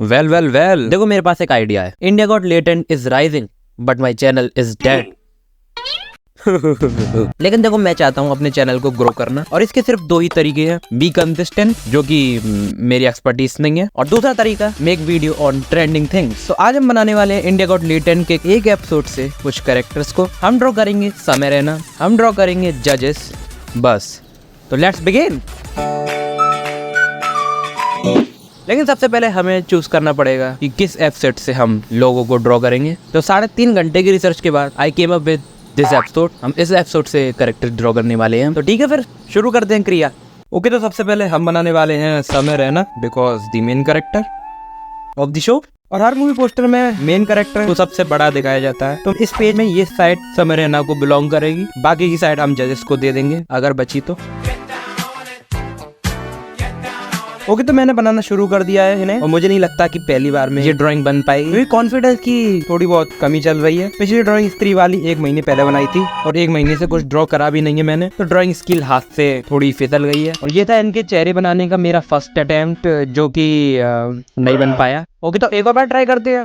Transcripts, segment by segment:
Well देखो मेरे पास एक आइडिया है। India got latent is rising but my channel is dead. लेकिन देखो मैं चाहता हूँ अपने चैनल को ग्रो करना और इसके सिर्फ दो ही तरीके हैं। बी कंसिस्टेंट, जो कि मेरी एक्सपर्टीज नहीं है, और दूसरा तरीका make video on trending things. तो आज हम बनाने वाले हैं इंडिया गॉट लेटेंट के एक एपिसोड से कुछ कैरेक्टर्स को हम ड्रॉ करेंगे। समय रैना, हम ड्रॉ करेंगे जजेस, बस। तो लेट्स बिगिन। लेकिन सबसे पहले हमें चूज करना पड़ेगा कि किस एपिसोड से हम लोगों को ड्रॉ करेंगे। तो 3.5 घंटे की रिसर्च के बाद I came up with this episode. हम इस एपिसोड से कैरेक्टर ड्रॉ करने वाले हैं। तो ठीक है, फिर शुरू करते हैं क्रिया। ओके, तो सबसे पहले हम बनाने वाले हैं समय Raina, because the main character of the show. और हर मूवी पोस्टर में मेन कैरेक्टर को सबसे बड़ा दिखाया जाता है। तो इस पेज में ये साइड समय रैना को बिलोंग करेगी, बाकी की साइड हम जजेस को दे देंगे अगर बची तो। ओके, तो मैंने बनाना शुरू कर दिया है इन्हें, और मुझे नहीं लगता कि पहली बार में ये ड्राइंग बन पाएगी, क्योंकि कॉन्फिडेंस की थोड़ी बहुत कमी चल रही है। पिछली ड्राइंग स्त्री वाली 1 महीने पहले बनाई थी और 1 महीने से कुछ ड्रॉ करा भी नहीं है मैंने, तो ड्राइंग स्किल हाथ से थोड़ी फिसल गई है। और ये था इनके चेहरे बनाने का मेरा फर्स्ट अटेम्प्ट, जो कि नहीं बन पाया। ओके, तो एक और बार ट्राई करते हैं।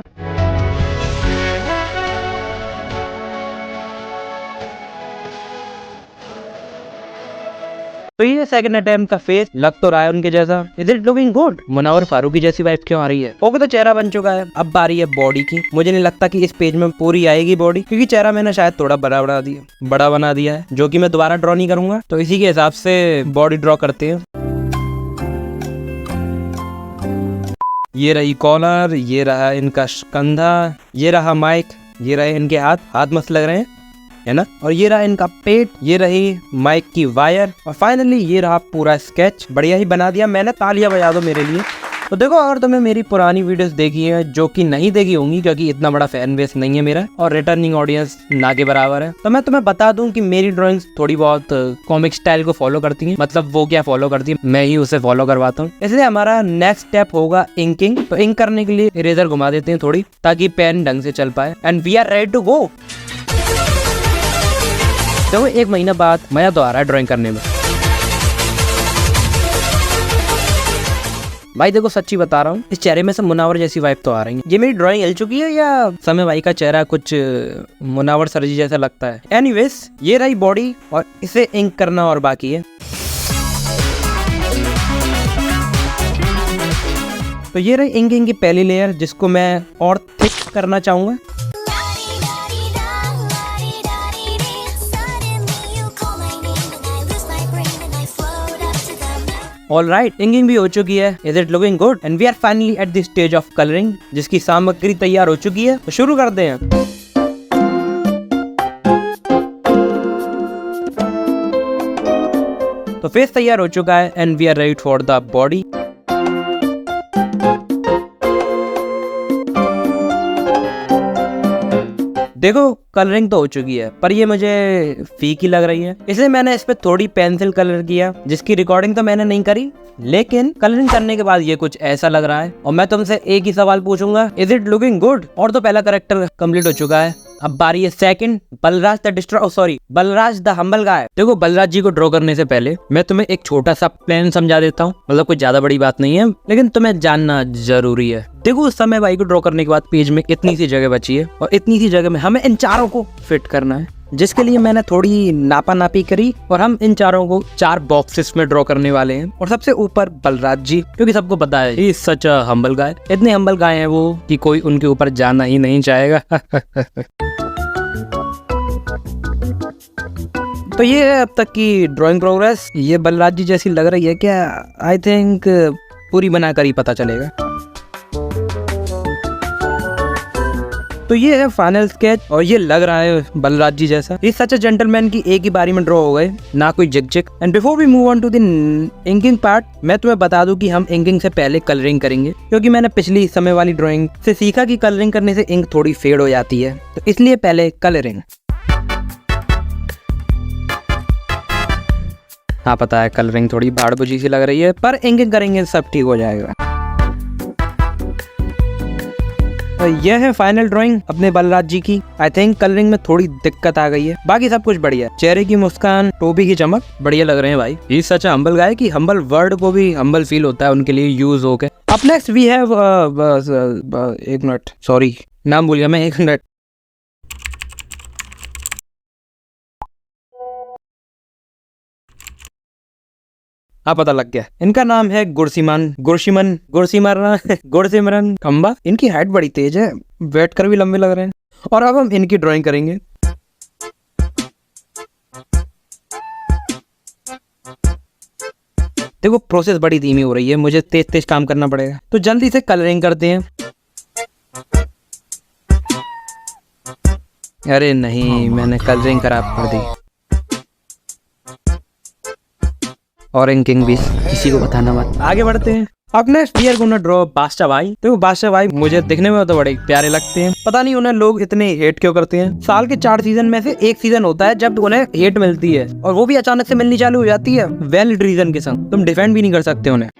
तो ये सेकंड अटेम्प्ट का फेस लग तो रहा है उनके जैसा। Is it looking good? Munawar Faruqui जैसी वाइब क्यों आ रही है? ओके, तो चेहरा बन चुका है। अब बारी है बॉडी की। मुझे नहीं लगता कि इस पेज में पूरी आएगी बॉडी, क्योंकि चेहरा मैंने शायद थोड़ा बड़ा बना दिया है, जो कि मैं दोबारा ड्रॉ नहीं करूंगा। तो इसी के हिसाब से बॉडी ड्रॉ करते हैं। ये रही कॉलर, ये रहा इनका कंधा, ये रहा माइक, ये रहे इनके हाथ मस्त लग रहे हैं, है ना। और ये रहा इनका पेट, ये रही माइक की वायर, और फाइनली ये रहा पूरा स्केच। बढ़िया ही बना दिया मैंने, तालियां बजा दो मेरे लिए। तो देखो, अगर तुमने मेरी पुरानी वीडियोस देखी है, जो कि नहीं देखी होंगी क्योंकि इतना बड़ा फैन बेस नहीं है मेरा, और रिटर्निंग ऑडियंस ना के बराबर है, तो मैं तुम्हें बता दूं कि मेरी ड्राइंग्स थोड़ी बहुत कॉमिक स्टाइल को फॉलो करती हैं। मतलब वो क्या फॉलो करती है, मैं ही उसे फॉलो करवाता हूँ। इसलिए हमारा नेक्स्ट स्टेप होगा इंकिंग। तो इंक करने के लिए इरेजर घुमा देते हैं थोड़ी, ताकि पेन ढंग से चल पाए। And we are ready to go. देखो, 1 महीना बाद मजा तो आ रहा है ड्राइंग करने में। भाई देखो, सच्ची बता रहा हूँ, इस चेहरे में से मुनावर जैसी वाइब तो आ रही है। ये मेरी ड्राइंग हिल चुकी है या समय भाई का चेहरा कुछ मुनावर सरजी जैसा लगता है? एनीवेज, ये रही बॉडी, और इसे इंक करना और बाकी है। तो ये रही इंकिंग की पहली लेयर, जिसको मैं और थिक करना चाहूंगा। ऑलराइट, इंकिंग भी हो चुकी है। Is it looking good? And we are finally at the stage of colouring, जिसकी सामग्री तैयार हो चुकी है। तो शुरू करते हैं। तो फेस तैयार हो चुका है, and we are ready for the body. देखो, कलरिंग तो हो चुकी है, पर ये मुझे फीकी लग रही है, इसलिए मैंने इस पे थोड़ी पेंसिल कलर किया, जिसकी रिकॉर्डिंग तो मैंने नहीं करी, लेकिन कलरिंग करने के बाद ये कुछ ऐसा लग रहा है। और मैं तुमसे एक ही सवाल पूछूंगा, इज इट लुकिंग गुड? और तो पहला कैरेक्टर कंप्लीट हो चुका है। अब बारी है second, Balraj the destroyer, Balraj the humble गाय। देखो, बलराज जी को ड्रॉ करने से पहले मैं तुम्हें एक छोटा सा प्लान समझा देता हूँ। मतलब कोई ज्यादा बड़ी बात नहीं है, लेकिन तुम्हें जानना जरूरी है। देखो, उस समय भाई को ड्रॉ करने के बाद पेज में इतनी सी जगह बची है, और इतनी सी जगह में हमें इन चारों को फिट करना है, जिसके लिए मैंने थोड़ी नापी करी, और हम इन चारों को 4 बॉक्सेस में ड्रॉ करने वाले हैं। और सबसे ऊपर बलराज जी, क्योंकि सबको पता है ही सच अ हम्बल गाय। इतने हम्बल गाय हैं वो कि कोई उनके ऊपर जाना ही नहीं चाहेगा। तो ये है अब तक की ड्राइंग प्रोग्रेस। ये बलराज जी जैसी लग रही है क्या? आई थिंक पूरी बनाकर ही पता चलेगा। तो ये है फाइनल स्केच, और ये लग रहा है बलराज जी जैसा। ये सच अ जेंटलमैन की एक ही बारी में ड्रॉ हो गए, ना कोई जिग। And before we move on to the inking part, मैं तुम्हें बता दूं कि हम इंकिंग से पहले कलरिंग करेंगे, क्योंकि मैंने पिछली समय वाली ड्राइंग से सीखा कि कलरिंग करने से इंक थोड़ी फेड हो जाती है, तो इसलिए पहले कलरिंग। हाँ, पता है कलरिंग थोड़ी भाड़-बुजी सी लग रही है, पर इंकिंग करेंगे सब ठीक हो जाएगा। यह है फाइनल ड्राइंग अपने बलराज जी की। आई थिंक कलरिंग में थोड़ी दिक्कत आ गई है, बाकी सब कुछ बढ़िया है। चेहरे की मुस्कान, टोपी की चमक बढ़िया लग रहे हैं भाई। ये सच हम्बल गाय की हम्बल वर्ड को भी हम्बल फील होता है उनके लिए यूज हो गए। अब नेक्स्ट वी हैव एक मिनट, सॉरी नाम भूल गया मैं, 1 मिनट। पता लग गया, इनका नाम है गुरसिमरन खम्बा। इनकी हाइट बड़ी तेज है, बैठ कर भी लंबे लग रहे हैं। और अब हम इनकी ड्राइंग करेंगे। देखो प्रोसेस बड़ी धीमी हो रही है, मुझे तेज तेज काम करना पड़ेगा, तो जल्दी से कलरिंग करते हैं। अरे नहीं, मैंने कलरिंग खराब कर दी। और इंकिंग भी किसी को बताना मत। आगे बढ़ते हैं। अब next we are gonna draw Badshah भाई। देखो बादशाह भाई मुझे दिखने में तो बड़े प्यारे लगते हैं, पता नहीं उन्हें लोग इतने हेट क्यों करते हैं। साल के 4 सीजन में से एक सीजन होता है जब उन्हें हेट मिलती है, और वो भी अचानक से मिलनी चालू हो जाती है वैलिड रीजन के संग। तुम डिफेंड भी नहीं कर सकते उन्हें।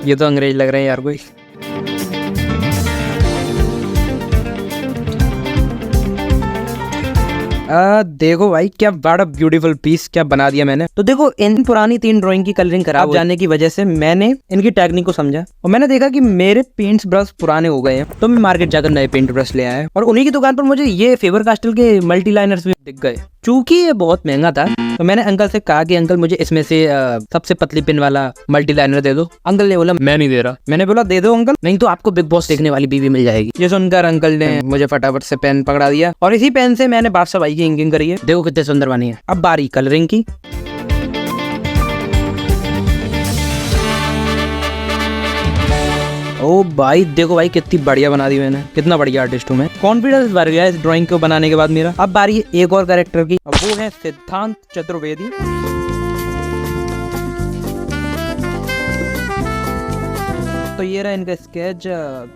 ये तो अंग्रेज लग रहे हैं यार कोई। देखो भाई क्या बड़ा ब्यूटीफुल पीस क्या बना दिया मैंने। तो देखो इन पुरानी 3 ड्राइंग की कलरिंग खराब जाने की वजह से मैंने इनकी टेक्निक को समझा, और मैंने देखा कि मेरे पेंट्स ब्रश पुराने हो गए हैं, तो मैं मार्केट जाकर नए पेंट ब्रश ले आया। और उन्हीं की दुकान पर मुझे ये फेबर कास्टल के मल्टी लाइनर्स भी दिख गए। चूंकि ये बहुत महंगा था, तो मैंने अंकल से कहा कि अंकल मुझे इसमें से सबसे पतली पिन वाला मल्टी लाइनर दे दो। अंकल ने बोला मैं नहीं दे रहा। मैंने बोला दे दो अंकल, नहीं तो आपको बिग बॉस देखने वाली बीवी मिल जाएगी। ये सुनकर अंकल ने मुझे फटाफट से पेन पकड़ा दिया, और इसी पेन से मैंने बादशाह भाई की इंकिंग करी है। देखो कितने सुंदर बनी है। अब बारी कलरिंग की। ओ भाई देखो भाई कितनी बढ़िया बना दी मैंने, कितना बढ़िया आर्टिस्ट हूँ मैं। कॉन्फिडेंस बढ़ गया इस ड्राइंग को बनाने के बाद मेरा। अब बारी है एक और कैरेक्टर की, अब वो है सिद्धांत चतुर्वेदी। तो ये रहा इनका स्केच।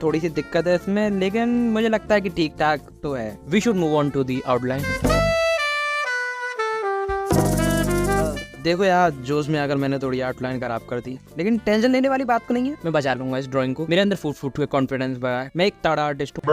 थोड़ी सी दिक्कत है इसमें, लेकिन मुझे लगता है कि ठीक ठाक तो है। We should move on to the outline. देखो यार जोश में अगर मैंने थोड़ी आउटलाइन खराब कर दी, लेकिन टेंशन लेने वाली बात तो नहीं है, मैं बचा लूंगा इस ड्राइंग को। मेरे अंदर फुट फुट हुए कॉन्फिडेंस बढ़ा है, मैं एक तगड़ा आर्टिस्ट हूँ।